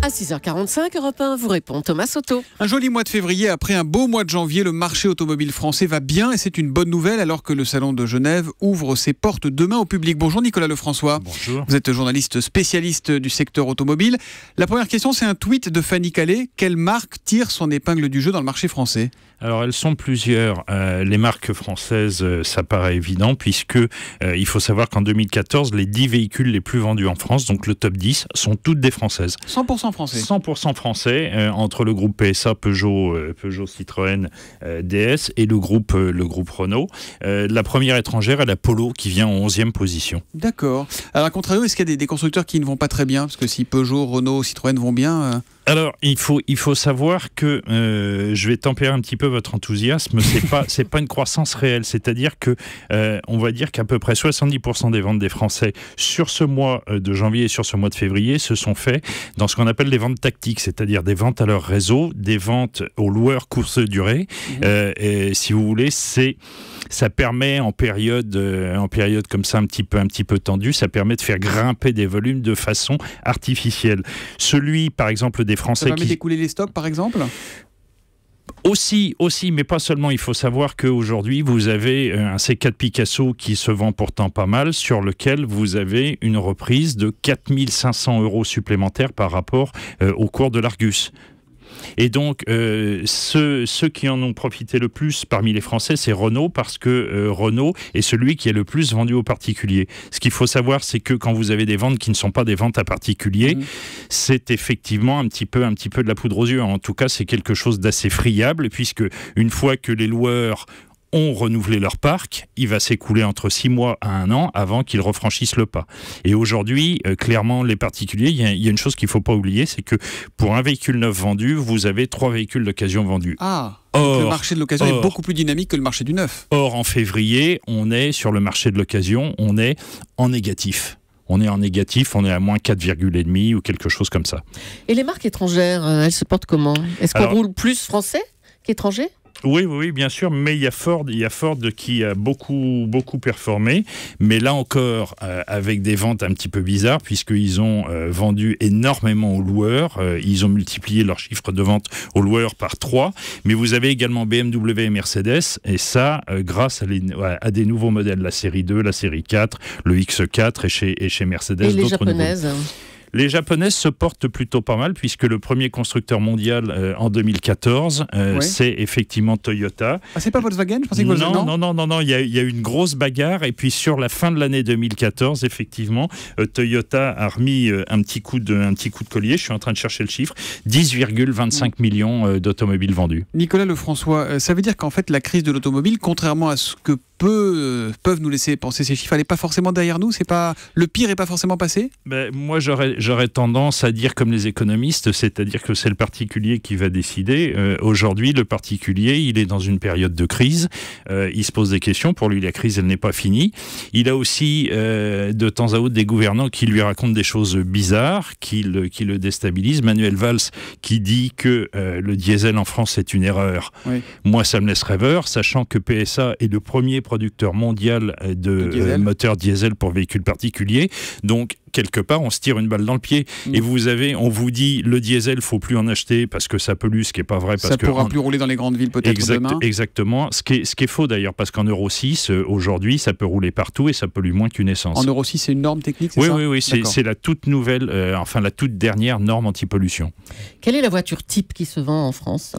À 6h45, Europe 1 vous répond Thomas Soto. Un joli mois de février, après un beau mois de janvier, le marché automobile français va bien et c'est une bonne nouvelle alors que le salon de Genève ouvre ses portes demain au public. Bonjour Nicolas Lefrançois. Bonjour. Vous êtes journaliste spécialiste du secteur automobile. La première question, c'est un tweet de Fanny Calais. Quelle marque tire son épingle du jeu dans le marché français ? Alors elles sont plusieurs. Les marques françaises, ça paraît évident puisque il faut savoir qu'en 2014, les 10 véhicules les plus vendus en France, donc le top 10, sont toutes des françaises. 100% français. 100% français, entre le groupe PSA, Peugeot, Citroën, DS et le groupe Renault. La première étrangère est la Polo qui vient en 11e position. D'accord. Alors à contrario, est-ce qu'il y a des constructeurs qui ne vont pas très bien ? Parce que si Peugeot, Renault, Citroën vont bien... Alors, il faut savoir que je vais tempérer un petit peu votre enthousiasme. C'est pas une croissance réelle. C'est-à-dire que on va dire qu'à peu près 70% des ventes des Français sur ce mois de janvier et sur ce mois de février se sont faits dans ce qu'on appelle des ventes tactiques, c'est-à-dire des ventes à leur réseau, des ventes aux loueurs courte durée. Et si vous voulez, ça permet en période comme ça un petit peu tendue, ça permet de faire grimper des volumes de façon artificielle. Celui, par exemple, des Français ça permet d'écouler les stocks, par exemple ? Aussi, mais pas seulement. Il faut savoir qu'aujourd'hui, vous avez un C4 Picasso qui se vend pourtant pas mal, sur lequel vous avez une reprise de 4 500 € supplémentaires par rapport au cours de l'Argus. Et donc, ceux qui en ont profité le plus parmi les Français, c'est Renault, parce que Renault est celui qui est le plus vendu aux particuliers. Ce qu'il faut savoir, c'est que quand vous avez des ventes qui ne sont pas des ventes à particuliers, c'est effectivement un petit peu de la poudre aux yeux. En tout cas, c'est quelque chose d'assez friable, puisque une fois que les loueurs ont renouvelé leur parc, il va s'écouler entre 6 mois à 1 an avant qu'ils refranchissent le pas. Et aujourd'hui, clairement, les particuliers, il y a une chose qu'il ne faut pas oublier, c'est que pour un véhicule neuf vendu, vous avez 3 véhicules d'occasion vendus. Ah, donc le marché de l'occasion est beaucoup plus dynamique que le marché du neuf. Or, en février, on est sur le marché de l'occasion, on est en négatif. On est en négatif, on est à moins 4,5 ou quelque chose comme ça. Et les marques étrangères, elles se portent comment ? Est-ce qu'on roule plus français qu'étranger ? Oui, bien sûr, mais il y a Ford qui a beaucoup performé, mais là encore avec des ventes un petit peu bizarres, puisqu'ils ont vendu énormément aux loueurs, ils ont multiplié leur chiffre de vente aux loueurs par 3, mais vous avez également BMW et Mercedes, et ça grâce à des nouveaux modèles, la série 2, la série 4, le X4 et chez Mercedes. Et les japonaises Les japonaises se portent plutôt pas mal, puisque le premier constructeur mondial en 2014, c'est effectivement Toyota. Ah, c'est pas Volkswagen ? Je pensais que Volkswagen. Non, il y a eu une grosse bagarre, et puis sur la fin de l'année 2014, effectivement, Toyota a remis un petit coup de collier, je suis en train de chercher le chiffre, 10,25 millions d'automobiles vendus. Nicolas Lefrançois, ça veut dire qu'en fait la crise de l'automobile, contrairement à ce que peuvent nous laisser penser ces chiffres, elle n'est pas forcément derrière nous, le pire n'est pas forcément passé ? Moi j'aurais tendance à dire comme les économistes, c'est-à-dire que c'est le particulier qui va décider. Aujourd'hui, le particulier, il est dans une période de crise, il se pose des questions, pour lui la crise elle n'est pas finie. Il a aussi de temps à autre des gouvernants qui lui racontent des choses bizarres, qui le déstabilisent. Manuel Valls qui dit que le diesel en France c'est une erreur. Oui. Moi ça me laisse rêveur, sachant que PSA est le premier producteur mondial de moteurs diesel pour véhicules particuliers. Donc, quelque part, on se tire une balle dans le pied. Et on vous dit, le diesel, faut plus en acheter parce que ça pollue, ce qui n'est pas vrai. Ça ne pourra plus rouler dans les grandes villes peut-être demain. Exactement. Ce qui est faux d'ailleurs, parce qu'en Euro 6, aujourd'hui, ça peut rouler partout et ça pollue moins qu'une essence. En Euro 6, c'est une norme technique, c'est ça ? Oui, c'est la toute nouvelle, la toute dernière norme anti-pollution. Quelle est la voiture type qui se vend en France ?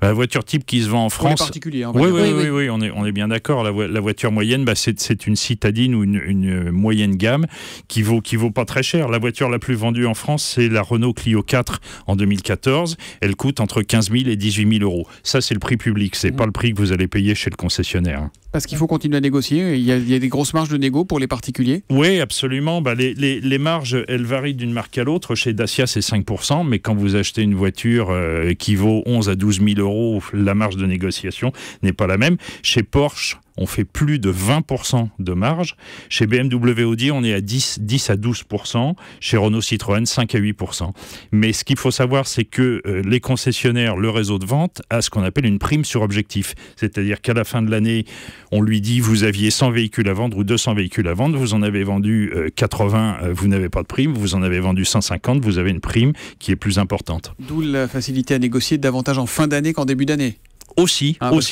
La voiture type qui se vend en France... Pour les particuliers, Oui, on est bien d'accord. La voiture moyenne, c'est une citadine ou une moyenne gamme qui vaut pas très cher. La voiture la plus vendue en France, c'est la Renault Clio 4 en 2014. Elle coûte entre 15 000 et 18 000 €. Ça, c'est le prix public. C'est pas le prix que vous allez payer chez le concessionnaire. Parce qu'il faut continuer à négocier. Il y a des grosses marges de négo pour les particuliers. Oui, absolument. Les marges, elles varient d'une marque à l'autre. Chez Dacia, c'est 5%. Mais quand vous achetez une voiture qui vaut 11 à 12 000 €, la marge de négociation n'est pas la même. Chez Porsche, on fait plus de 20% de marge. Chez BMW Audi, on est à 10 à 12%. Chez Renault Citroën, 5 à 8%. Mais ce qu'il faut savoir, c'est que les concessionnaires, le réseau de vente, a ce qu'on appelle une prime sur objectif. C'est-à-dire qu'à la fin de l'année, on lui dit, vous aviez 100 véhicules à vendre ou 200 véhicules à vendre, vous en avez vendu 80, vous n'avez pas de prime, vous en avez vendu 150, vous avez une prime qui est plus importante. D'où la facilité à négocier davantage en fin d'année qu'en début d'année. Aussi, parce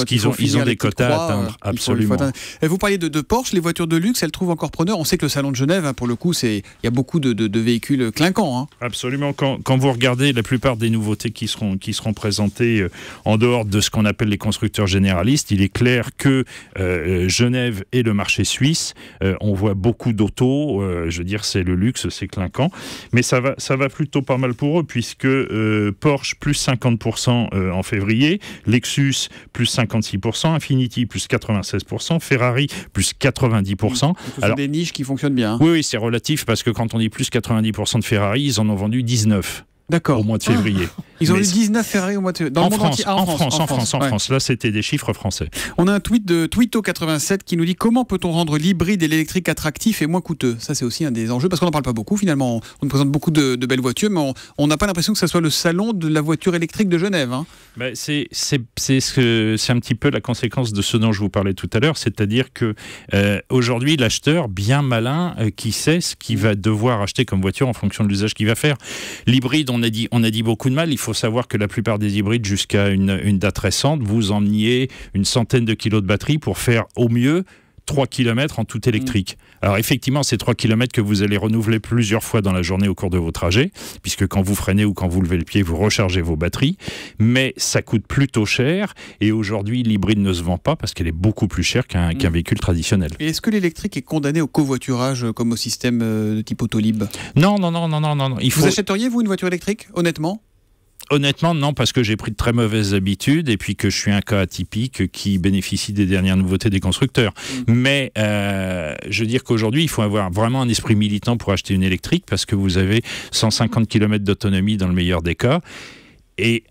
qu'ils ont des quotas à atteindre, absolument. Vous parliez de Porsche, les voitures de luxe, elles trouvent encore preneur. On sait que le salon de Genève, pour le coup, il y a beaucoup de véhicules clinquants. Hein. Absolument. Quand vous regardez la plupart des nouveautés qui seront présentées en dehors de ce qu'on appelle les constructeurs généralistes, il est clair que Genève et le marché suisse, on voit beaucoup d'autos. Je veux dire, c'est le luxe, c'est clinquant. Mais ça va plutôt pas mal pour eux, puisque Porsche plus 50% en février, Lexus plus 56%, Infiniti plus 96%, Ferrari plus 90%. Ce sont des niches qui fonctionnent bien. Hein. Oui, c'est relatif parce que quand on dit plus 90% de Ferrari, ils en ont vendu 19. D'accord. Au mois de février. Ils ont eu 19 Ferrari au mois de février. En France. Là, c'était des chiffres français. On a un tweet de Twito87 qui nous dit: comment peut-on rendre l'hybride et l'électrique attractif et moins coûteux? Ça, c'est aussi un des enjeux parce qu'on n'en parle pas beaucoup finalement. On nous présente beaucoup de belles voitures, mais on n'a pas l'impression que ça soit le salon de la voiture électrique de Genève. Hein. C'est un petit peu la conséquence de ce dont je vous parlais tout à l'heure, c'est-à-dire que aujourd'hui, l'acheteur bien malin qui sait ce qu'il va devoir acheter comme voiture en fonction de l'usage qu'il va faire. L'hybride, on a dit beaucoup de mal. Il faut savoir que la plupart des hybrides, jusqu'à une date récente, vous emmeniez une centaine de kilos de batterie pour faire au mieux 3 km en tout électrique. Alors effectivement, c'est 3 km que vous allez renouveler plusieurs fois dans la journée au cours de vos trajets, puisque quand vous freinez ou quand vous levez le pied, vous rechargez vos batteries, mais ça coûte plutôt cher, et aujourd'hui, l'hybride ne se vend pas parce qu'elle est beaucoup plus chère qu'un véhicule traditionnel. Et est-ce que l'électrique est condamné au covoiturage comme au système de type Autolib? Non. Vous achèteriez, vous, une voiture électrique, honnêtement? Honnêtement, non, parce que j'ai pris de très mauvaises habitudes et puis que je suis un cas atypique qui bénéficie des dernières nouveautés des constructeurs. Mais je veux dire qu'aujourd'hui, il faut avoir vraiment un esprit militant pour acheter une électrique parce que vous avez 150 km d'autonomie dans le meilleur des cas. Et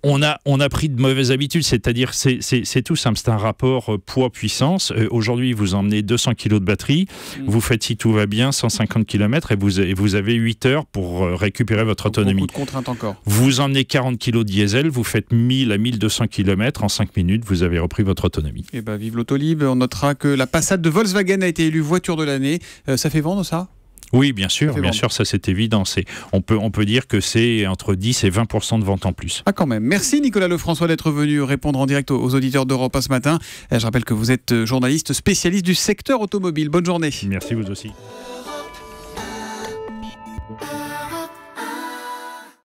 on a pris de mauvaises habitudes, c'est-à-dire c'est tout simple, c'est un rapport poids-puissance. Aujourd'hui, vous emmenez 200 kg de batterie, vous faites, si tout va bien, 150 km et vous avez 8 heures pour récupérer votre autonomie. Beaucoup de contraintes encore. Vous emmenez 40 kg de diesel, vous faites 1000 à 1200 km, en 5 minutes, vous avez repris votre autonomie. Et vive l'Autolib. On notera que la Passat de Volkswagen a été élue voiture de l'année. Ça fait vendre, ça ? Oui, bien sûr, ça c'est évident. On peut dire que c'est entre 10 et 20% de vente en plus. Ah, quand même. Merci Nicolas Lefrançois d'être venu répondre en direct aux auditeurs d'Europe 1 ce matin. Je rappelle que vous êtes journaliste spécialiste du secteur automobile. Bonne journée. Merci, vous aussi.